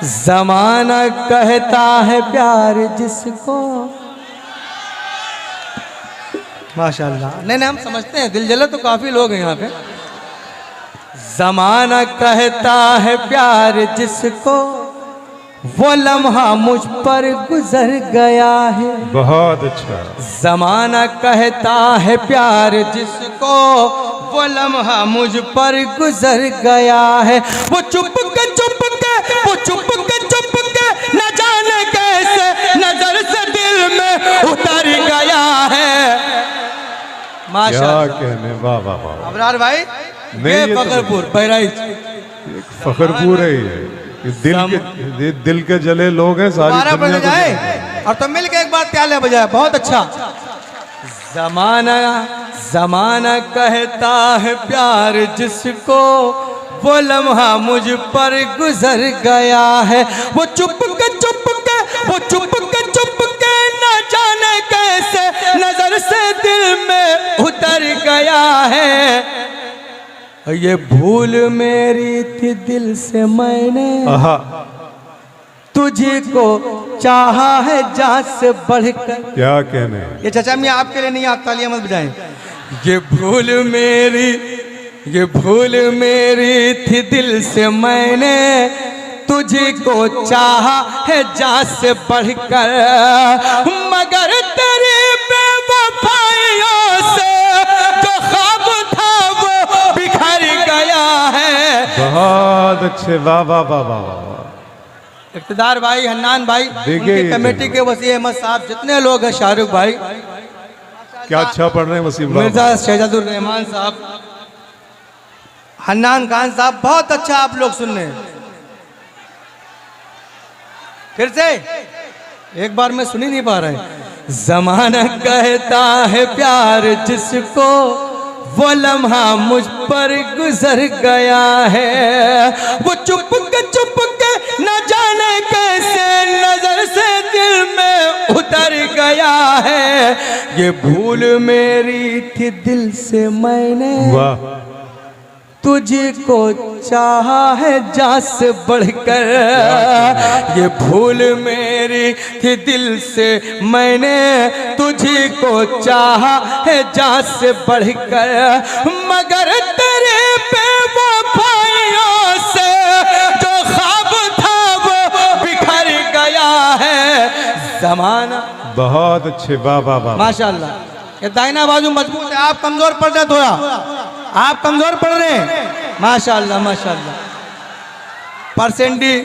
जमाना कहता है प्यार जिसको। माशाल्लाह। नहीं हम समझते हैं, दिल जले तो काफी लोग हैं यहाँ पे। जमाना कहता है प्यार जिसको, वो लम्हा मुझ पर गुजर गया है। बहुत अच्छा। जमाना कहता है प्यार जिसको, वो लम्हा मुझ पर गुजर गया है। वो चुप के न जाने कैसे नजर से दिल में उतर गया है। माशाअल्लाह। क्या कहने, वाह वाह वाह। अबरार भाई, ये फखरपुर बहराइच फखरपुर है ये दिल के जले लोग हैं सारी दुनिया जाए। और तो मिल के एक बार तालियां बजाए, बहुत अच्छा। जमाना कहता है प्यार जिसको, वो लम्हा मुझ पर गुजर गया है। वो चुप के न जाने कैसे नजर से दिल में उतर गया है। ये भूल मेरी थी दिल से मैंने तुझे को चाहा है जान से बढ़कर। क्या कहने। ये चाचा मियाँ आपके लिए नहीं, आप तालियां मत बजाएं। ये भूल मेरी थी दिल से मैंने तुझे को चाहा है जान से बढ़कर, मगर तेरी बेवफाइयों से जो ख्वाब था वो बिखर गया है। बहुत अच्छे, वाह वाह वाह वाह। इक़्तिदार भाई, हन्नान भाई, उनकी कमेटी के वसी अहमद साहब, जितने लोग हैं, शाहरुख भाई, क्या अच्छा पढ़ रहे हैं, वसीम मिर्जा शहजादुर रहमान साहब, हन्नान खान साहब, बहुत अच्छा आप लोग सुन रहे हैं। फिर से एक बार मैं सुन ही नहीं पा रहे। जमाना कहता है प्यार जिसको, वो लम्हा मुझ पर गुजर गया है। वो चुप के न जाने कैसे नजर से दिल में उतर गया है। ये भूल मेरी थी दिल से मैंने तुझे को चाहा है जान से बढ़कर। ये भूल मेरी थी दिल से मैंने तुझे को चाहा है जान से बढ़कर, मगर तेरे बेवफाइयों से जो ख्वाब था वो बिखर गया है। जमाना। बहुत अच्छे, वाह वाह वाह, माशाल्लाह। ये दाहिना बाजू मजबूत है, आप कमजोर पड़ रहे, थोड़ा आप कमजोर पड़ रहे हैं। माशाल्लाह माशाल्लाह। परसेंडी,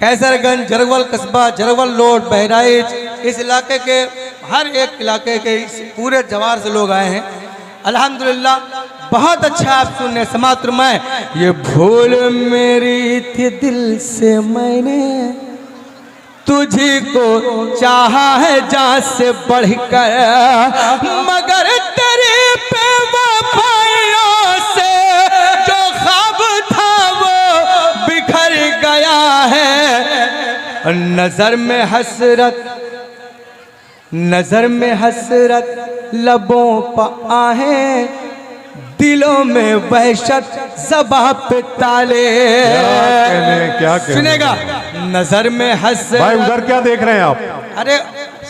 कैसरगंज, जरवल कस्बा, जरवल लोड, बहराइच, इस इलाके के हर एक इलाके के पूरे जवार से लोग आए हैं। अल्हम्दुलिल्लाह, बहुत अच्छा आप सुनने समात्र में। ये भूल मेरी थी दिल से मैंने तुझे को चाहा है जान से बढ़कर, मगर तेरे बेवफाइयों से जो ख्वाब था वो बिखर गया है। नजर में हसरत लबों पर आहें, दिलों में वहशत ज़बां पे ताले। क्या कहने। सुनेगा। नजर में हसरत। भाई उधर क्या देख रहे हैं आप? अरे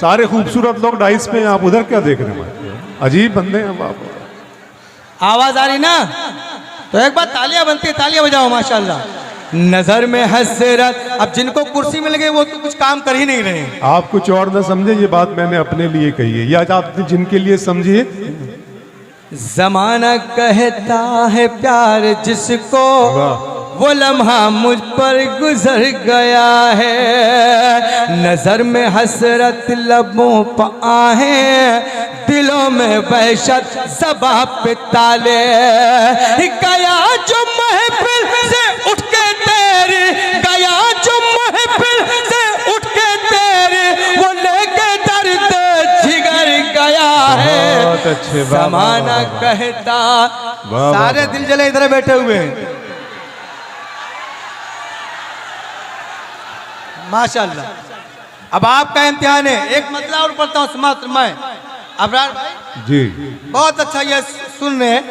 सारे खूबसूरत लोग डाइस पे हैं, आप उधर क्या देख रहे हैं? अजीब बंदे हैं बाप। आवाज आ रही ना, तो एक बार तालियां बनती है, तालियां बजाओ माशाल्लाह। नजर में हसरत। अब जिनको कुर्सी मिल गई वो तो कुछ काम कर ही नहीं रहे। आप कुछ और न समझे, ये बात मैंने अपने लिए कही है, या आप जिनके लिए समझिए। जमाना कहता है प्यार जिसको, वो लम्हा मुझ पर गुजर गया है। नजर में हसरत लबों पर आहें, दिलों में वहशत ज़बां पे ताले। गया जो महफिल से उठ के तेरी, गया जो महफिल से उठ के तेरी, वो लेके दर्द जिगर गया है। अच्छे, जमाना कहता। सारे दिल जले इधर बैठे हुए हैं माशाल्लाह। अब आपका इम्तिहान है, एक मतलब और पढ़ता हूँ समात्र मैं। अबरार भाई जी, बहुत अच्छा ये सुन रहे हैं।